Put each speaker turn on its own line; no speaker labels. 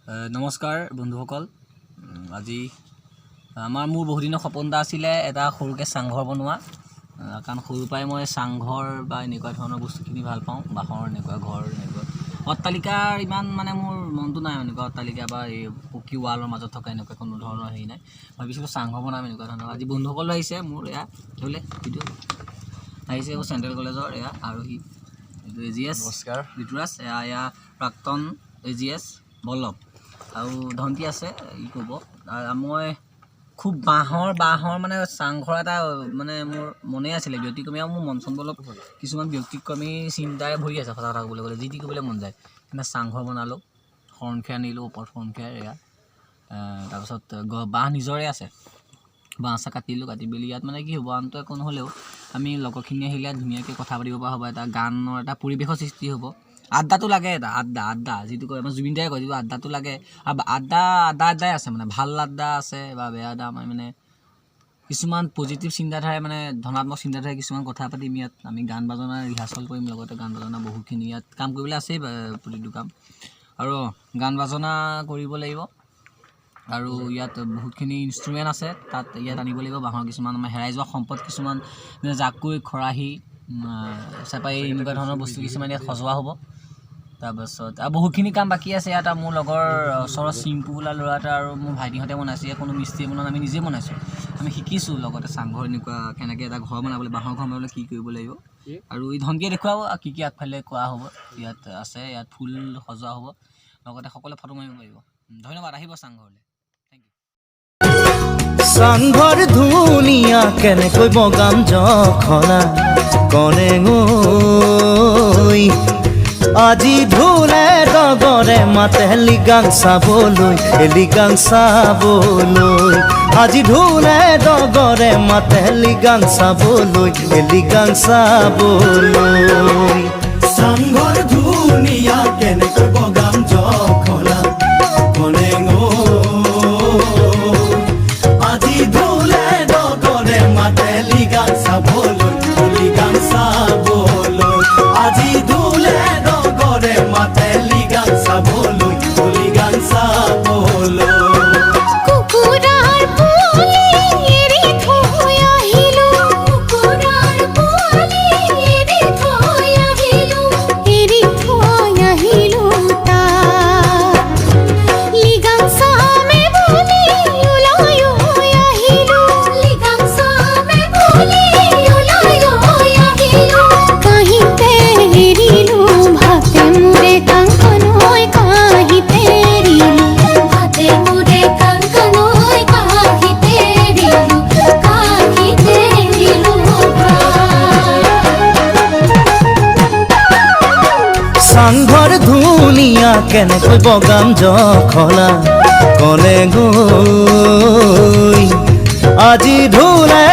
নমস্কাৰ বন্ধুসকল আজি মোৰ বহুদিনৰ সপোন এটা আছিলে এটা সৰুকে চাংঘৰ বনোৱা কাৰণ সৰু পাই মই চাংঘৰ বা এনেকুৱা ধৰণৰ বস্তুখিনি ভাল পাওঁ বাঁহৰ এনেকুৱা ঘৰ এনেকুৱা অট্টালিকাৰ ইমান মানে মোৰ মনটো নাই এনেকুৱা অট্টালিকা বা এই পকী ৱালৰ মাজত থকা এনেকুৱা কোনো ধৰণৰ হেৰি নাই ভাবিছিলোঁ চাংঘৰ বনাম এনেকুৱা ধৰণৰ আজি বন্ধুসকল আহিছে মোৰ এয়া হ'লে ভিডিঅ' আহিছে চেণ্ট্ৰেল কলেজৰ এয়া আৰোহী AGS
নমস্কাৰ
ঋতুৰাজ এয়া প্ৰাক্তন AGS বল্লভ আৰু ধন্তি আছে ই ক'ব মই খুব বাঁহৰ মানে চাংঘৰ এটা মানে মোৰ মনে আছিলে ব্যতিক্ৰমী আৰু মোৰ মন চন অলপ কিছুমান ব্যতিক্ৰমী চিন্তাৰে ভৰি আছে সঁচা কথা ক'বলৈ গ'লে যি টি ক'বলৈ মন যায় কিন্তু চাংঘৰ বনালোঁ শৰণখেৰ আনিলোঁ ওপৰত শৰণখেৰ এয়া তাৰপিছত বাঁহ নিজৰে আছে বাঁহ কাটি মেলি ইয়াত মানে কি হ'ব আনটো একো নহ'লেও আমি লগৰখিনি আহিলে ধুনীয়াকৈ কথা পাতিব পৰা হ'ব এটা গানৰ এটা পৰিৱেশৰ সৃষ্টি হ'ব আড্ডাটো লাগে এটা আড্ডা যিটো কয় আমাৰ জুবিন দাই কয় যিটো আড্ডাটো লাগে আৰু আড্ডাই আছে মানে ভাল আড্ডা আছে বা বেয়া আড্ডা মানে কিছুমান পজিটিভ চিন্তাধাৰাই মানে ধনাত্মক চিন্তাধাৰাই কিছুমান কথা পাতিম ইয়াত আমি গান বাজনা ৰিহাৰ্চেল কৰিম লগতে গান বাজনা বহুতখিনি ইয়াত কাম কৰিবলৈ আছেই প্ৰতিটো কাম আৰু গান বাজনা কৰিব লাগিব আৰু ইয়াত বহুতখিনি ইনষ্ট্ৰুমেণ্ট আছে তাত ইয়াত আনিব লাগিব বাঁহৰ কিছুমান আমাৰ হেৰাই যোৱা সম্পদ কিছুমান জাকৈ খৰাহী চেপাই এনেকুৱা ধৰণৰ বস্তু কিছুমান ইয়াত সজোৱা হ'ব তাৰপাছত আৰু বহুতখিনি কাম বাকী আছে ইয়াত মোৰ লগৰ ওচৰৰ চিম্পু বোলা ল'ৰা এটা আৰু মোৰ ভাইটিহঁতে বনাইছে ইয়াত কোনো মিস্ত্ৰী বনোৱা আমি নিজে বনাইছোঁ আমি শিকিছোঁ লগতে চাংঘৰ এনেকুৱা কেনেকৈ এটা ঘৰ বনাবলৈ বাঁহৰ ঘৰ বনাবলৈ কি কৰিব লাগিব আৰু এই ধনকিয়ে দেখুৱাব কি কি আগফালে কোৱা হ'ব ইয়াত আছে ইয়াত ফুল সজোৱা হ'ব লগতে সকলোৱে ফটো মাৰিব পাৰিব ধন্যবাদ আহিব চাংঘৰলৈ
চাংঘৰ ধুনীয়া কেনেকৈ বগাম জখলা কনে আজি ঢোলে ডগৰে মাতে লিগাং চাবলৈ আজি ঢোলে ডগৰে মাতে লিগাং চাবলৈ
চাংঘৰ ধুনীয়া কেনেকৈ বগাম জখলা কনে আজি ঢোলে ডগৰে মাতে লিগাং চাবলৈ আজি ঢোলে ডগৰে মাতে লিগাং চাবলৈ
চাংঘৰ ধুনীয়া কেনেকৈ বগাম জখলা কনে আজি ঢোলে